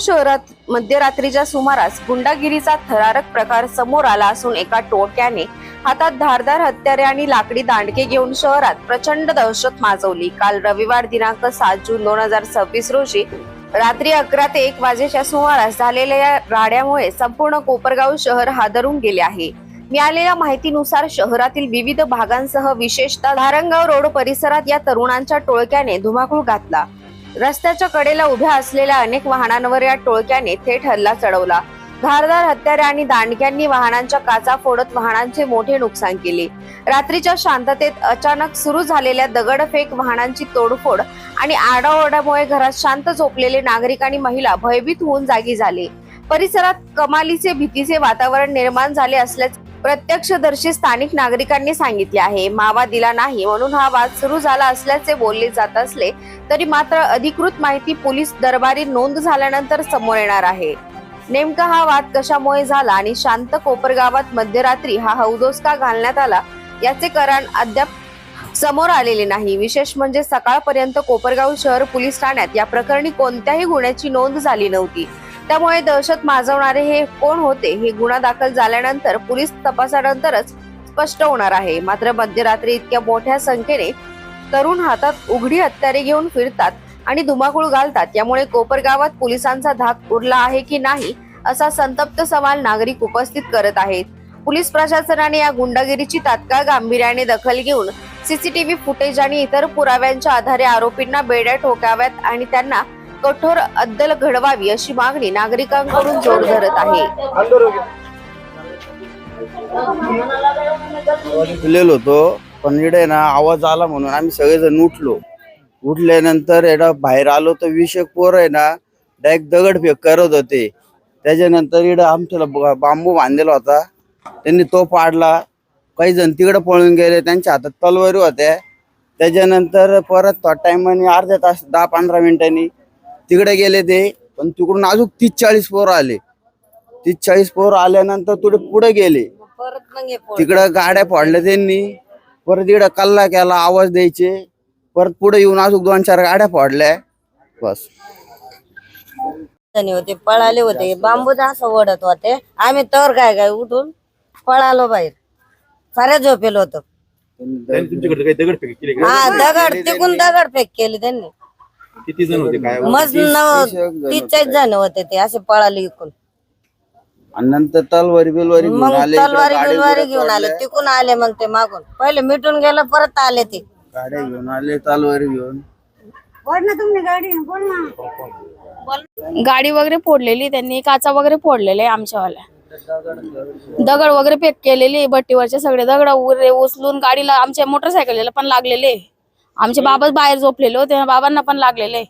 शहरात मध्यरात्रीच्या सुमारास गुंडागिरीचा थरारक प्रकार समोर आला असून एका टोळक्याने हातात धारदार हत्यारे आणि लाकडी दांडके घेऊन शहरात प्रचंड दहशत माजवली। काल रविवार दिनांक 7 जून 2026 रोजी रात्री 11 ते 1 वाजेच्या सुमारास झालेल्या या राड्यामुळे संपूर्ण कोपरगाव शहर हादरून गेले आहे। मिळालेल्या माहितीनुसार शहरातील विविध भागांसह विशेषतः धारणगाव रोड परिसरात या तरुणांच्या टोळक्याने धुमाकूळ घातला। रस्त्याच्या कडेला उभ्या असलेल्या अनेक वाहनांवर या टोळक्याने थेट हल्ला चढवला। धारदार हत्यारे आणि दांडक्यांनी वाहनांच्या काचा फोडत वाहनांचे मोठे नुकसान केले। रात्रीच्या शांततेत अचानक सुरू झालेल्या दगडफेक, वाहनांची तोडफोड आणि आरडाओरडामुळे घरात शांत झोपलेले नागरिक आणि महिला भयभीत होऊन जागी झाले। परिसरात कमालीचे भीतीचे वातावरण निर्माण झाले असल्याचे प्रत्यक्षदर्शी स्थानिक नागरिकांनी सांगितले आहे। मावा दिला नाही म्हणून हा वाद सुरू झाला असल्याचे बोलले जात असले तरी मात्र अधिकृत माहिती पोलीस दरबारी नोंद झाल्यानंतर समोर येणार आहे। नेमका हा वाद कशामुळे झाला आणि शांत कोपरगावात मध्यरात्री हा हौदोसका घालण्यात आला याचे कारण अद्याप समोर आलेले नाही। विशेष म्हणजे सकाळपर्यंत कोपरगाव शहर पोलीस ठाण्यात या प्रकरणी कोणत्याही गुन्ह्याची नोंद झाली नव्हती। त्यामुळे दहशत माजवणारे हे कोण होते हे गुन्हा दाखल झाल्यानंतर पोलीस तपासानंतरच स्पष्ट होणार आहे। मात्र मध्यरात्री इतक्या मोठ्या संख्येने तरुण हातात उघडी हत्यारे घेऊन फिरतात आणि धुमाकूळ घालतात, यामुळे कोपरगावात पोलिसांचा धाक उरला आहे की नाही असा संतप्त सवाल नागरिक उपस्थित करत आहेत। पोलीस प्रशासनाने या गुंडागिरीची तात्काळ गांभीर्याने दखल घेऊन सीसीटीव्ही फुटेज आणि इतर पुराव्यांच्या आधारे आरोपींना बेड्या ठोकाव्यात आणि त्यांना कठोर अद्दल घडवावी अशी मागणी नागरिकांकडून जोर धरत आहे। होतो पण इकडे ना आवाज आला म्हणून आम्ही सगळेजण उठल्यानंतर एडा बाहेर आलो तर 20 एक पोर आहे ना डायरेक्ट दगडफेक करत होते। त्याच्यानंतर इकडे आमच्याला बांबू बांधलेला होता, त्यांनी तो पाडला। काही जण तिकडे पळून गेले, त्यांच्या हातात तलवारी होत्या। त्याच्यानंतर परत थोडा टाइमाने अर्ध्या तास 10-15 मिनिटांनी तिकडे गेले ते, पण तिकडून अजून 30-40 पोर आले। 30-40 पोर आल्यानंतर थोडे पुढे गेले, तिकडे गाड्या फोडल्या त्यांनी। परत इकडे कल्ला केला, आवाज द्यायचे, परत पुढे येऊन अजून 2-4 गाड्या फोडल्या। बस होते, पळाले होते, बांबूचा असं ओढत होते। आम्ही तर काय उठून पळालो बाहेर, साऱ्या झोपेल होतो। हा, दगड तिकून दगडफेक केली त्यांनी। किती जण होते काय? मस्त 30-40 जण होते ते, असे पळाले इकून। आणि नंतर तलवारी बिलवारी मग तलवारी घेऊन आले, तिकून आले। मग ते मागून पहिले मिटून गेलं, परत आले ते गाड्या घेऊन आले, तलवारी घेऊन। गाडी वगैरे फोडलेली त्यांनी, काचा वगैरे फोडलेले आमच्यावाल्या, दगड वगैरे फेक केलेली, भट्टीवरचे सगळे दगड वगैरे उचलून गाडीला, आमच्या मोटरसायकलीला पण लागलेले। आमचे बाबा बाहेर झोपलेले होते, बाबांना पण लागलेले।